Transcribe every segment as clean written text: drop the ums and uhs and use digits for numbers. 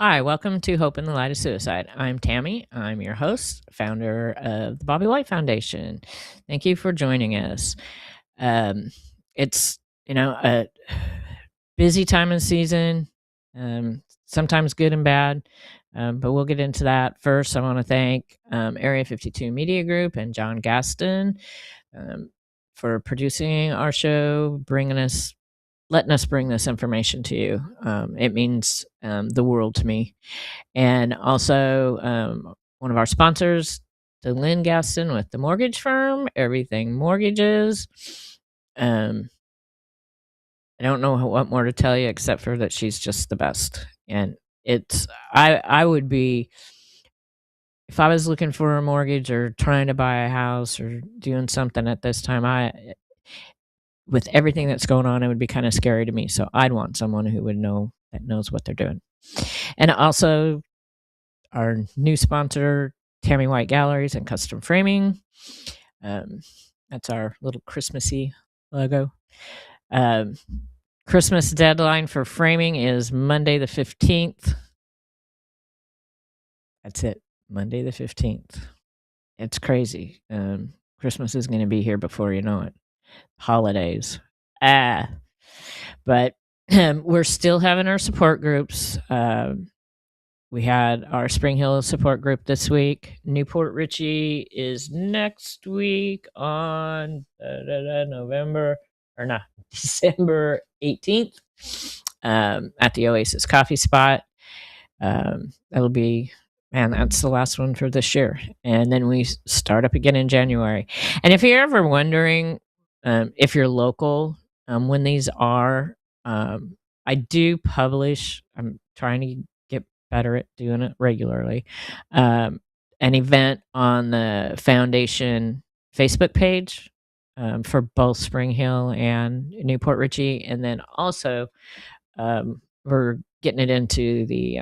Hi, welcome to Hope in the Light of Suicide. I'm Tammy. I'm your host, founder of the Bobby White Foundation. Thank you for joining us. Um, it's a busy time of the season, sometimes good and bad, but we'll get into that. First, I want to thank Area 52 Media Group and John Gaston for producing our show, letting us bring this information to you. It means the world to me. And also, one of our sponsors, to Lynn Gaston with the mortgage firm, Everything Mortgages. Um, I don't know what more to tell you except for that she's just the best. And I would be, if I was looking for a mortgage or trying to buy a house or doing something at this time, with everything that's going on, it would be kind of scary to me. So I'd want someone who knows what they're doing. And also, our new sponsor, Tammy White Galleries and Custom Framing. That's our little Christmassy logo. Christmas deadline for framing is Monday the 15th. That's it, Monday the 15th. It's crazy. Christmas is going to be here before you know it. Holidays. But we're still having our support groups. We had our Spring Hill support group this week. Newport Richey is next week on December 18th at the Oasis Coffee Spot. That'll be, man, that's the last one for this year. And then we start up again in January. And if you're ever wondering if you're local, when these are, I do publish, I'm trying to get better at doing it regularly, an event on the foundation Facebook page for both Spring Hill and Newport Richey. And then also, we're getting it into the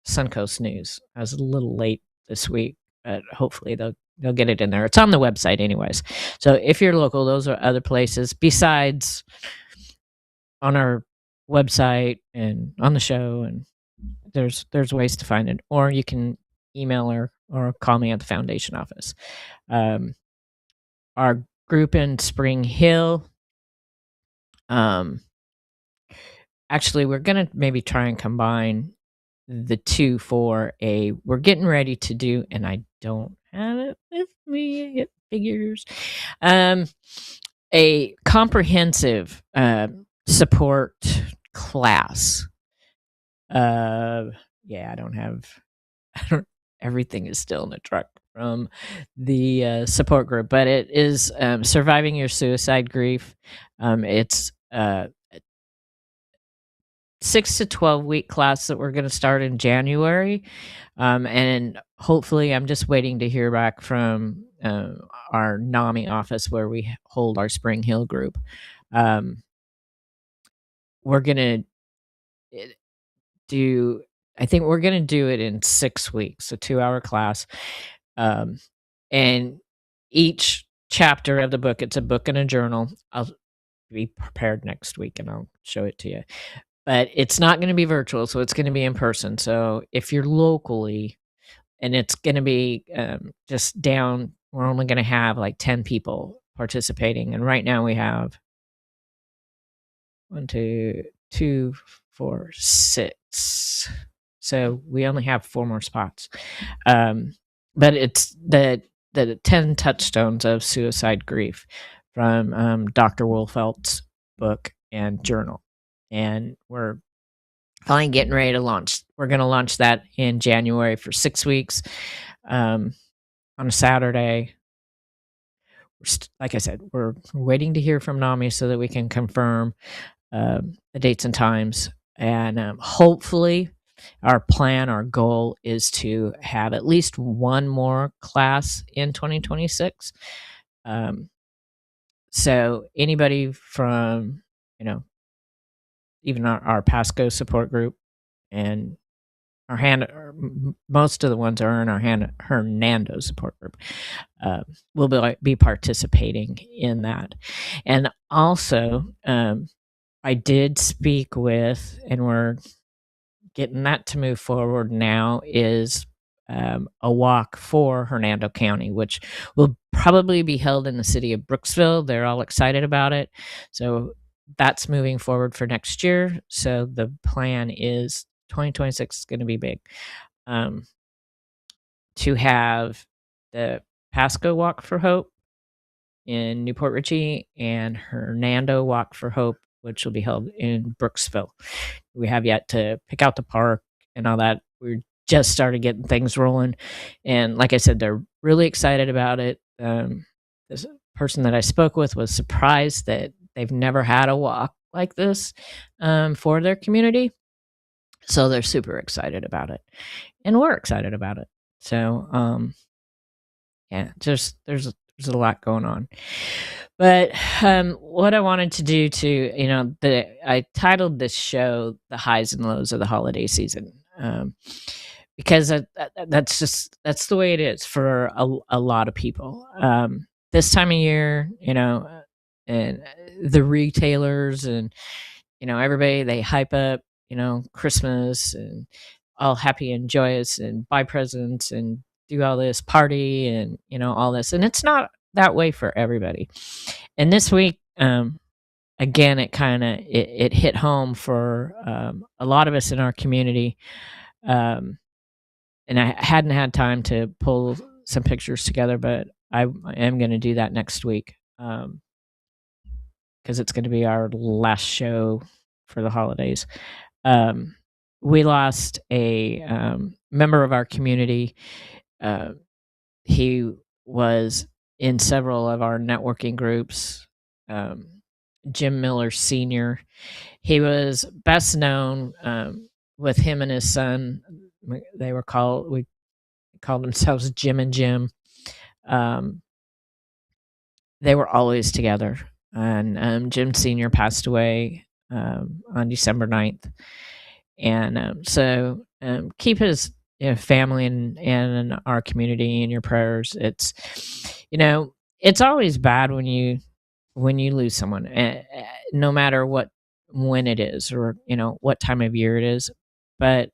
Suncoast News. I was a little late this week, but hopefully they'll get it in there. It's on the website anyways. So if you're local, those are other places besides on our website and on the show, and there's ways to find it. Or you can email or call me at the foundation office. Our group in Spring Hill, actually, we're going to maybe try and combine the two for we're getting ready to do, and I don't have it with me, it figures, a comprehensive support class. Yeah, I don't, everything is still in the truck from the support group, but it is surviving your suicide grief. It's 6 to 12-week class that we're going to start in January. And hopefully, I'm just waiting to hear back from our NAMI office where we hold our Spring Hill group. We're going to do, I think we're going to do it in 6 weeks, a 2-hour class. And each chapter of the book, it's a book and a journal. I'll be prepared next week and I'll show it to you. But it's not going to be virtual, so it's going to be in person. So if you're locally, and it's going to be just down, we're only going to have like 10 people participating. And right now we have 1, 2, 2, 4, 6. So we only have 4 more spots. But it's the 10 touchstones of suicide grief from Dr. Wolfelt's book and journal. And we're finally getting ready to launch. We're going to launch that in January for 6 weeks on a Saturday. Like I said, we're waiting to hear from NAMI so that we can confirm the dates and times. And hopefully, our goal is to have at least one more class in 2026. So anybody from, even our Pasco support group, and most of the ones are in our Hernando support group, will be participating in that. And also, I did speak with, and we're getting that to move forward now is a walk for Hernando County, which will probably be held in the city of Brooksville. They're all excited about it. So that's moving forward for next year. So the plan is 2026 is going to be big. To have the Pasco Walk for Hope in Newport Richey and Hernando Walk for Hope, which will be held in Brooksville. We have yet to pick out the park and all that. We're just started getting things rolling. And like I said, they're really excited about it. This person that I spoke with was surprised that they've never had a walk like this for their community. So they're super excited about it. And we're excited about it. So, yeah, just there's a lot going on. But what I wanted to do I titled this show "The Highs and Lows of the Holiday Season," because that's the way it is for a lot of people. This time of year, and the retailers and everybody, they hype up Christmas and all happy and joyous and buy presents and do all this party and all this, and it's not that way for everybody. And this week, again, it hit home for a lot of us in our community. And I hadn't had time to pull some pictures together, but I am going to do that next week, because it's going to be our last show for the holidays. We lost a member of our community. He was in several of our networking groups. Jim Miller Sr. He was best known with him and his son. We called themselves Jim and Jim. They were always together. And Jim Sr. passed away on December 9th. And so keep his family and our community in your prayers. It's always bad when you lose someone, no matter when it is or what time of year it is. But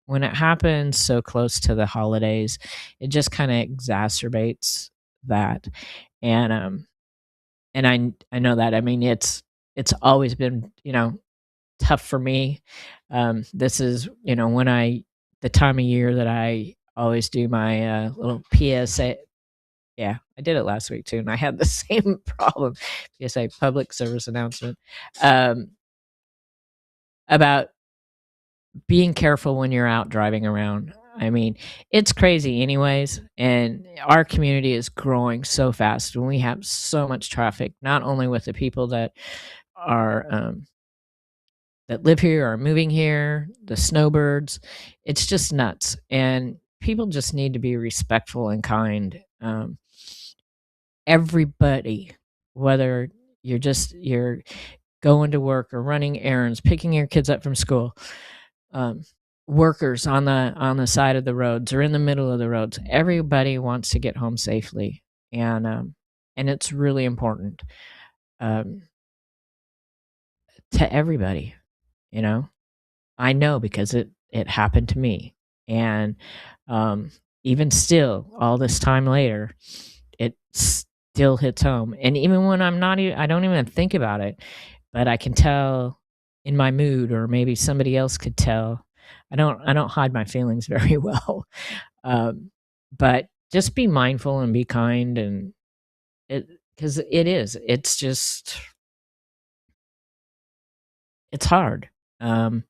when it happens so close to the holidays, it just kind of exacerbates that. And I know that. I mean, it's always been tough for me. This is the time of year that I always do my little PSA. Yeah, I did it last week too, and I had the same problem. PSA, public service announcement, about being careful when you're out driving around. I mean, it's crazy anyways, and our community is growing so fast, and we have so much traffic, not only with the people that are that live here or moving here, the snowbirds. It's just nuts, and people just need to be respectful and kind. Everybody, whether you're going to work or running errands, picking your kids up from school, workers on the side of the roads or in the middle of the roads, everybody wants to get home safely, and it's really important to everybody. I know because it happened to me, and even still, all this time later, it still hits home. And even when I don't even think about it, but I can tell in my mood, or maybe somebody else could tell. I don't hide my feelings very well, but just be mindful and be kind, and because it's hard. I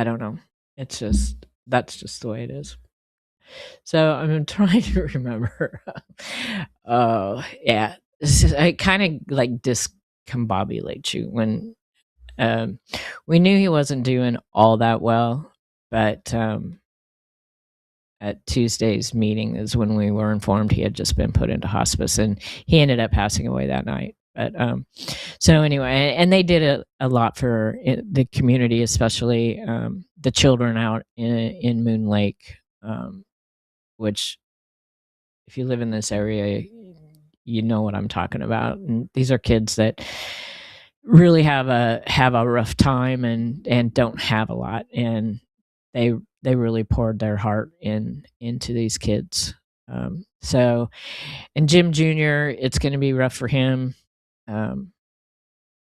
don't know. That's just the way it is. So I'm trying to remember. Oh yeah, I kind of like discombobulate you when we knew he wasn't doing all that well, but at Tuesday's meeting is when we were informed he had just been put into hospice, and he ended up passing away that night. But so anyway, and they did a lot for the community, especially the children out in Moon Lake, which, if you live in this area, you know what I'm talking about. And these are kids that really have a rough time and don't have a lot, and they they really poured their heart into these kids. So, and Jim Jr., it's going to be rough for him, um,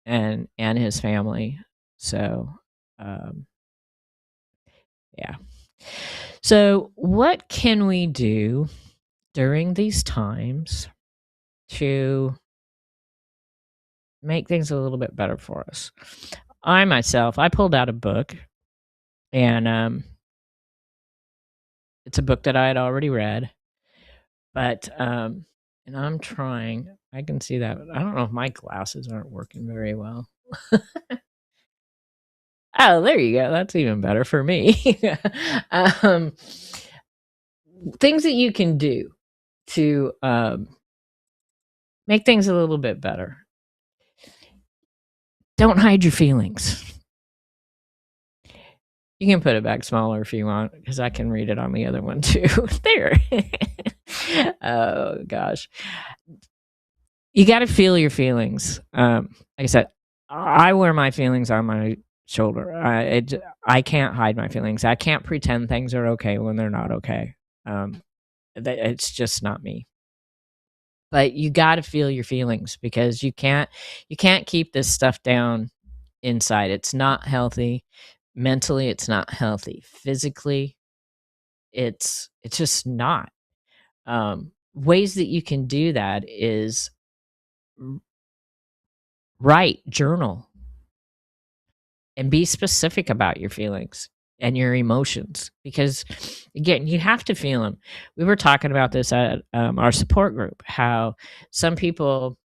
and his family. So, um, yeah. So, what can we do during these times to make things a little bit better for us? I pulled out a book, and it's a book that I had already read, but and I'm trying. I can see that. I don't know if my glasses aren't working very well. Oh, there you go. That's even better for me. um, things that you can do to make things a little bit better. Don't hide your feelings. You can put it back smaller if you want, because I can read it on the other one too. There. Oh gosh. You got to feel your feelings. Like I said, I wear my feelings on my shoulder. I can't hide my feelings. I can't pretend things are okay when they're not okay. It's just not me. But you got to feel your feelings, because you can't keep this stuff down inside. It's not healthy. Mentally, it's not healthy. Physically, it's just not. Ways that you can do that is write, journal, and be specific about your feelings and your emotions, because again, you have to feel them. We were talking about this at our support group, how some people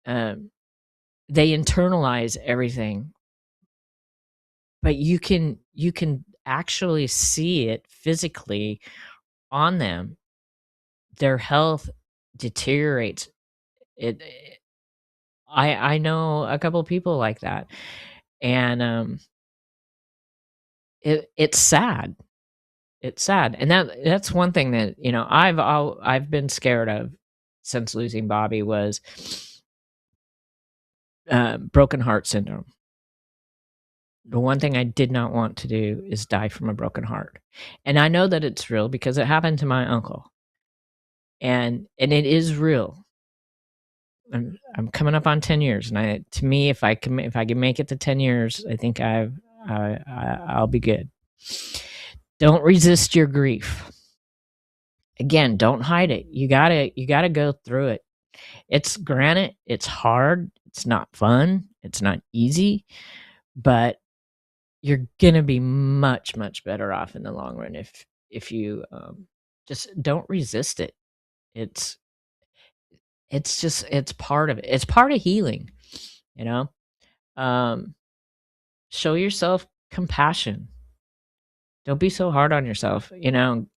um, they internalize everything, but you can actually see it physically on them. Their health deteriorates. I know a couple of people like that, and it's sad. It's sad, and that's one thing that, I've been scared of since losing Bobby, was broken heart syndrome. The one thing I did not want to do is die from a broken heart, and I know that it's real because it happened to my uncle, and it is real. I'm coming up on 10 years, and to me, if I can make it to 10 years, I think I'll be good. Don't resist your grief. Again, don't hide it. You gotta go through it. It's hard, it's not fun, it's not easy, but you're gonna be much, much better off in the long run if you just don't resist it. It's it's part of it. It's part of healing, you know? Um, show yourself compassion. Don't be so hard on yourself.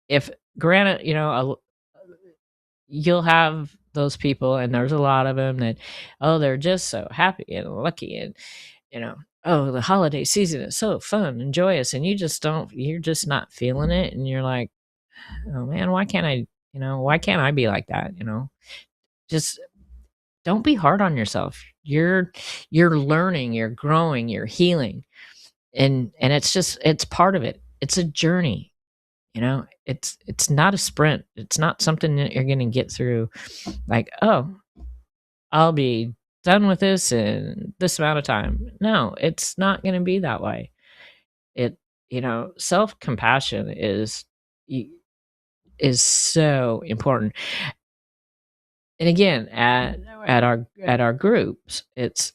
If granted, you'll have those people, and there's a lot of them that, oh, they're just so happy and lucky, and oh, the holiday season is so fun and joyous, and you're just not feeling it, and you're like, oh man, why can't I be like that? Just don't be hard on yourself. You're learning, you're growing, you're healing, and it's part of it. It's a journey. It's not a sprint. It's not something that you're going to get through like, oh, I'll be done with this in this amount of time. No, it's not going to be that way. It self-compassion is so important. And again, at our groups, it's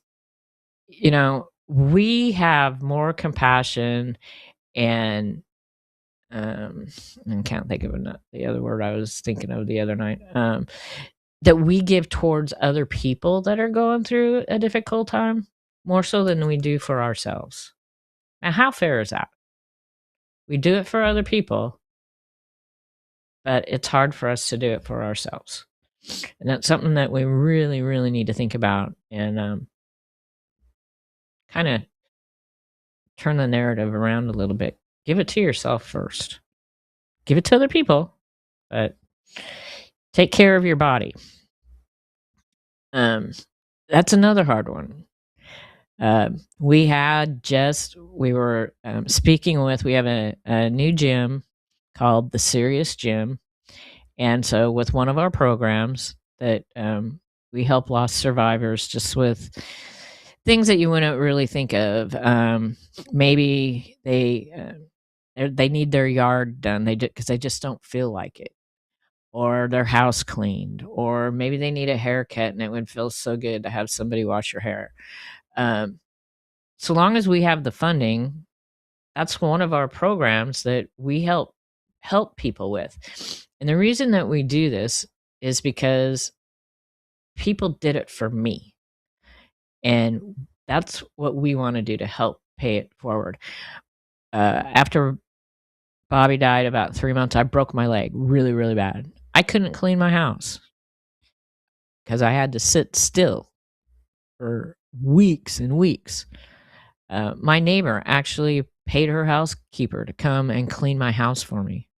we have more compassion, and I can't think of the other word I was thinking of the other night, that we give towards other people that are going through a difficult time, more so than we do for ourselves. Now, how fair is that? We do it for other people, but it's hard for us to do it for ourselves. And that's something that we really, really need to think about, and kind of turn the narrative around a little bit. Give it to yourself first. Give it to other people, but take care of your body. That's another hard one. We were speaking with, we have a new gym called the Serious Gym. And so, with one of our programs that we help lost survivors just with things that you wouldn't really think of. Maybe they need their yard done because they just don't feel like it, or their house cleaned, or maybe they need a haircut and it would feel so good to have somebody wash your hair. Um, so long as we have the funding, that's one of our programs that we help people with. And the reason that we do this is because people did it for me. And that's what we want to do to help pay it forward. After Bobby died about 3 months, I broke my leg really, really bad. I couldn't clean my house because I had to sit still for weeks and weeks. My neighbor actually paid her housekeeper to come and clean my house for me.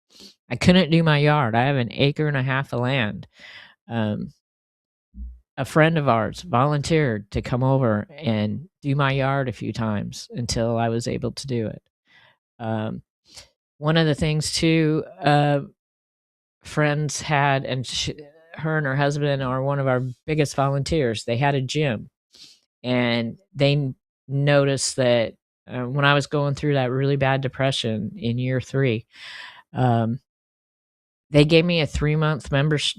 I couldn't do my yard. I have an acre and a half of land. A friend of ours volunteered to come over and do my yard a few times until I was able to do it. One of the things too, friends had, and her and her husband are one of our biggest volunteers. They had a gym, and they noticed that when I was going through that really bad depression in year 3, they gave me a 3-month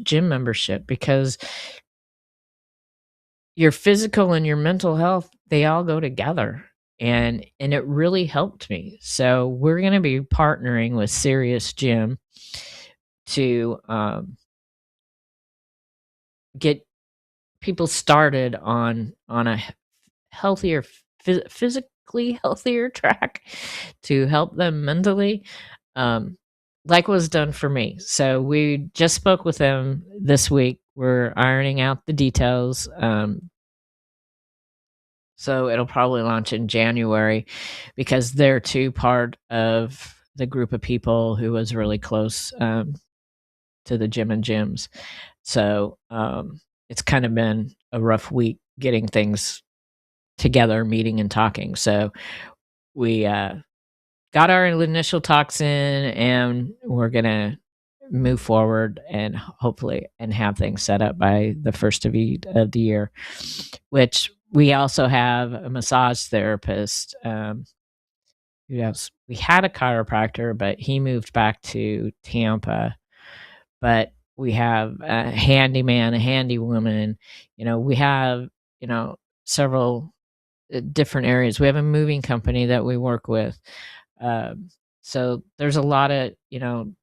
gym membership because your physical and your mental health, they all go together. And it really helped me. So we're going to be partnering with Serious Gym to get people started on a healthier, physically healthier track to help them mentally, like was done for me. So we just spoke with them this week. We're ironing out the details. So it'll probably launch in January because they're too part of the group of people who was really close to the gym and gyms. So it's kind of been a rough week getting things together, meeting and talking. So we got our initial talks in, and we're going to move forward and hopefully and have things set up by the first of the year, which we also have a massage therapist. Who else? We had a chiropractor, but he moved back to Tampa. But we have a handyman, a handy woman. We have, several different areas. We have a moving company that we work with. So there's a lot of,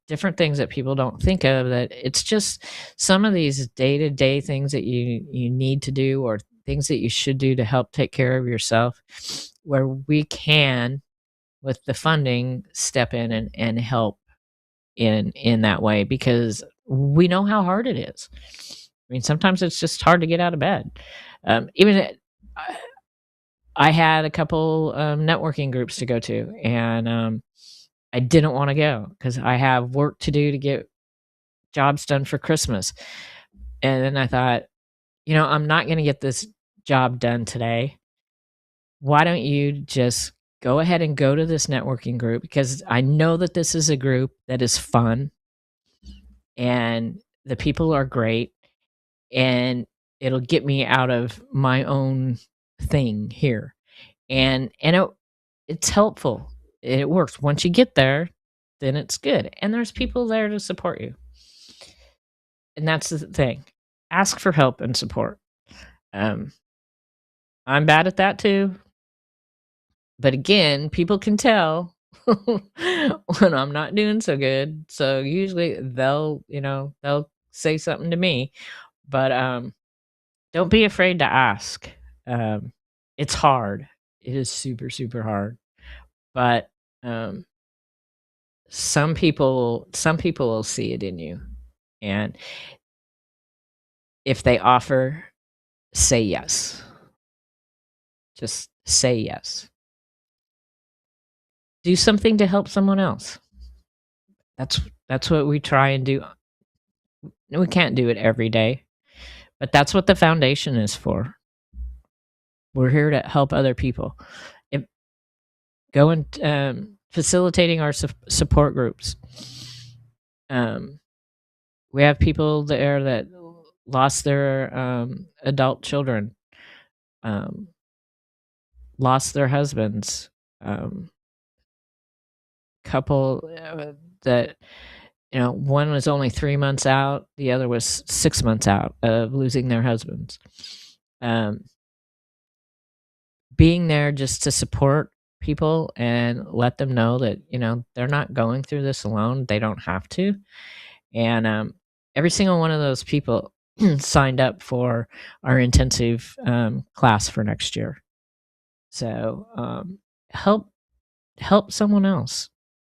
different things that people don't think of, that it's just some of these day-to-day things that you need to do, or things that you should do to help take care of yourself, where we can, with the funding, step in and help in that way, because we know how hard it is. I mean, sometimes it's just hard to get out of bed. Even I had a couple networking groups to go to, and I didn't want to go because I have work to do to get jobs done for Christmas. And then I thought, I'm not going to get this job done today. Why don't you just go ahead and go to this networking group? Because I know that this is a group that is fun, and the people are great, and it'll get me out of my own thing here. And it's helpful. It works. Once you get there, then it's good. And there's people there to support you. And that's the thing. Ask for help and support. I'm bad at that too. But again, people can tell when I'm not doing so good. So usually they'll say something to me. But don't be afraid to ask. It's hard. It is super, super hard. But some people will see it in you, and if they offer, say yes. Just say yes. Do something to help someone else. That's what we try and do. We can't do it every day, but that's what the foundation is for. We're here to help other people. If, go and facilitating our support groups. We have people there that lost their adult children, um, lost their husbands, couple that one was only 3 months out, the other was 6 months out of losing their husbands. Being there just to support people and let them know that they're not going through this alone. They don't have to. And every single one of those people signed up for our intensive class for next year. So help someone else.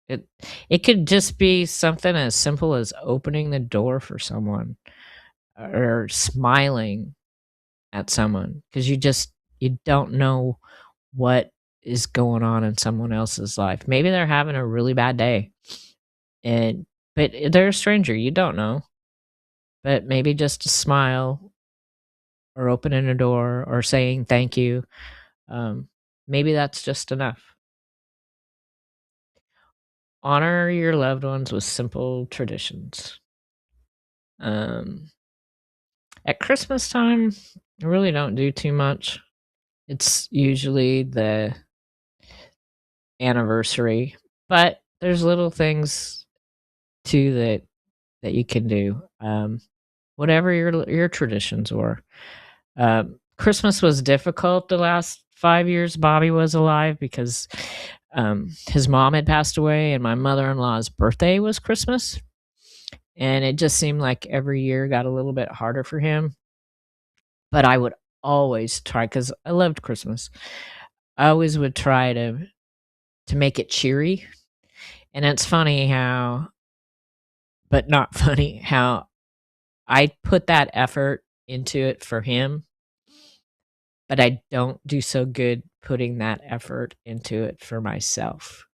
It could just be something as simple as opening the door for someone or smiling at someone, because you don't know what is going on in someone else's life. Maybe they're having a really bad day, but they're a stranger, you don't know. But maybe just a smile or opening a door or saying thank you, maybe that's just enough. Honor your loved ones with simple traditions. At Christmas time, I really don't do too much. It's usually the anniversary, but there's little things too that you can do. Whatever your traditions were. Christmas was difficult the last 5 years Bobby was alive, because his mom had passed away and my mother-in-law's birthday was Christmas. And it just seemed like every year got a little bit harder for him. But I would always try, because I loved Christmas. I always would try to make it cheery. And it's funny how, but not funny, how I put that effort into it for him, but I don't do so good putting that effort into it for myself.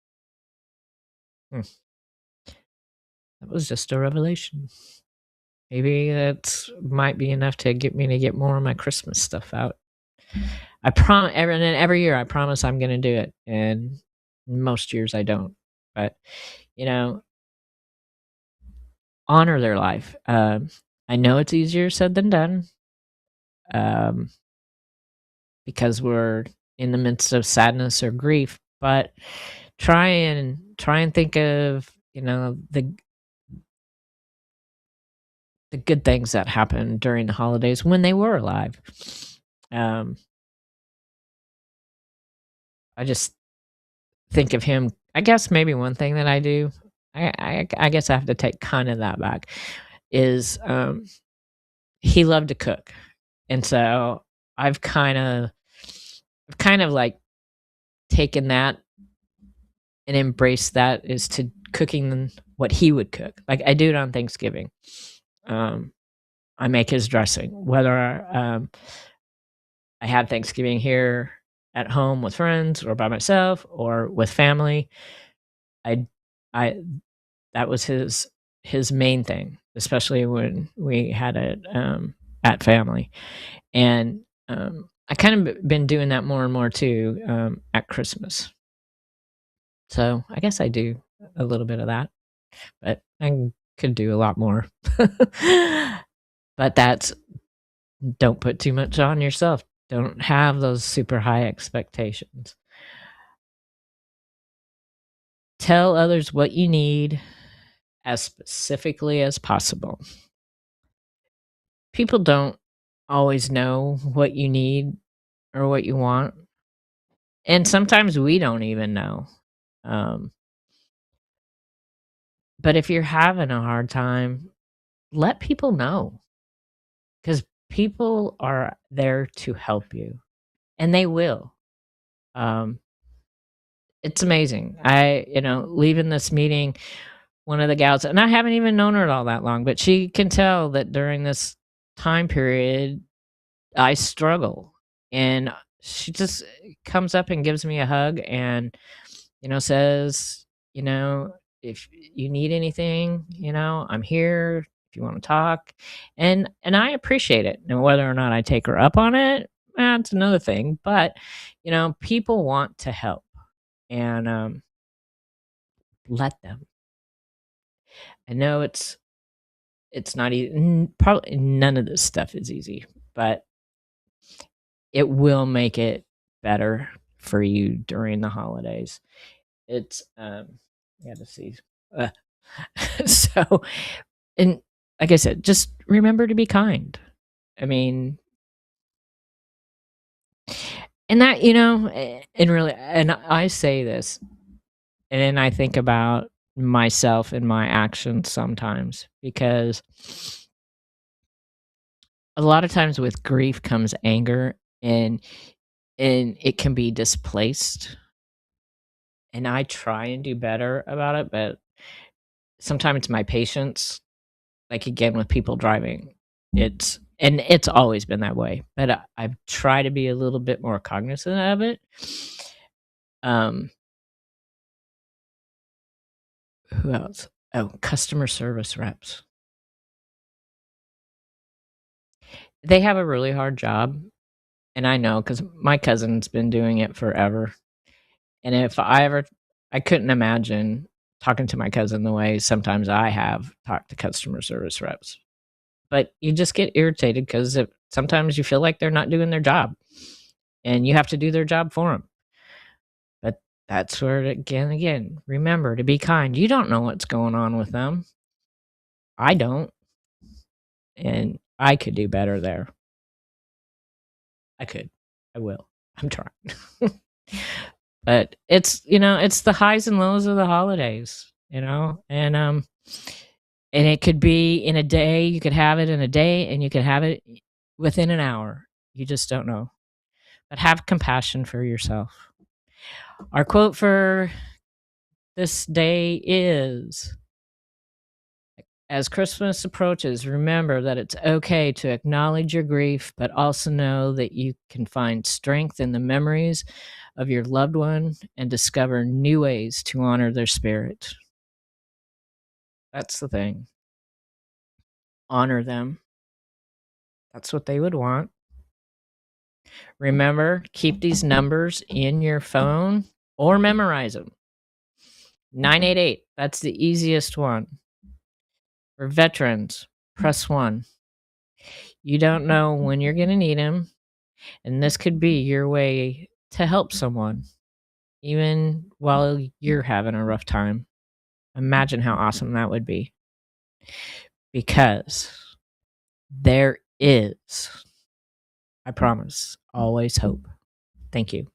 That was just a revelation. Maybe that might be enough to get me to get more of my Christmas stuff out. I promise, every year I promise I'm going to do it, and most years I don't. But honor their life. I know it's easier said than done, because we're in the midst of sadness or grief. But try and think of the good things that happened during the holidays when they were alive. I just think of him. I guess maybe one thing that I do, I guess I have to take kind of that back, is he loved to cook. And so I've kind of like taken that and embraced that, is to cooking what he would cook. Like I do it on Thanksgiving. I make his dressing, whether I had Thanksgiving here at home with friends or by myself or with family. I that was his main thing, especially when we had it at family. And I kind of been doing that more and more too at Christmas. So I guess I do a little bit of that, but I could do a lot more. But that's, don't put too much on yourself. Don't have those super high expectations. Tell others what you need as specifically as possible. People don't always know what you need or what you want. And sometimes we don't even know. But if you're having a hard time, let people know, because people are there to help you, and they will. It's amazing. Leaving this meeting, one of the gals, and I haven't even known her all that long, but she can tell that during this time period, I struggle. And she just comes up and gives me a hug and, says, if you need anything, I'm here if you want to talk. And I appreciate it. And whether or not I take her up on it, That's another thing. But, people want to help, and let them. I know it's not easy. Probably none of this stuff is easy, but it will make it better for you during the holidays. It's yeah, to see. Uh, so, and like I said, just remember to be kind. I mean, and that, and really, and I say this, and then I think about myself and my actions sometimes, because a lot of times with grief comes anger, and it can be displaced, and I try and do better about it, but sometimes my patience, like, again, with people driving, it's always been that way, but I try to be a little bit more cognizant of it. Um, who else? Oh, customer service reps. They have a really hard job, and I know because my cousin's been doing it forever, and if I couldn't imagine talking to my cousin the way sometimes I have talked to customer service reps. But you just get irritated because sometimes you feel like they're not doing their job, and you have to do their job for them. But that's where, again, remember to be kind. You don't know what's going on with them. I don't, and I could do better there. I could. I will. I'm trying. But it's the highs and lows of the holidays, and it could be in a day. You could have it in a day, and you could have it within an hour. You just don't know. But have compassion for yourself. Our quote for this day is, as Christmas approaches, remember that it's okay to acknowledge your grief, but also know that you can find strength in the memories of your loved one and discover new ways to honor their spirit. That's the thing. Honor them. That's what they would want. Remember, keep these numbers in your phone or memorize them. 988, that's the easiest one. For veterans, press 1. You don't know when you're going to need them, and this could be your way to help someone, even while you're having a rough time. Imagine how awesome that would be. Because there is, I promise, always hope. Thank you.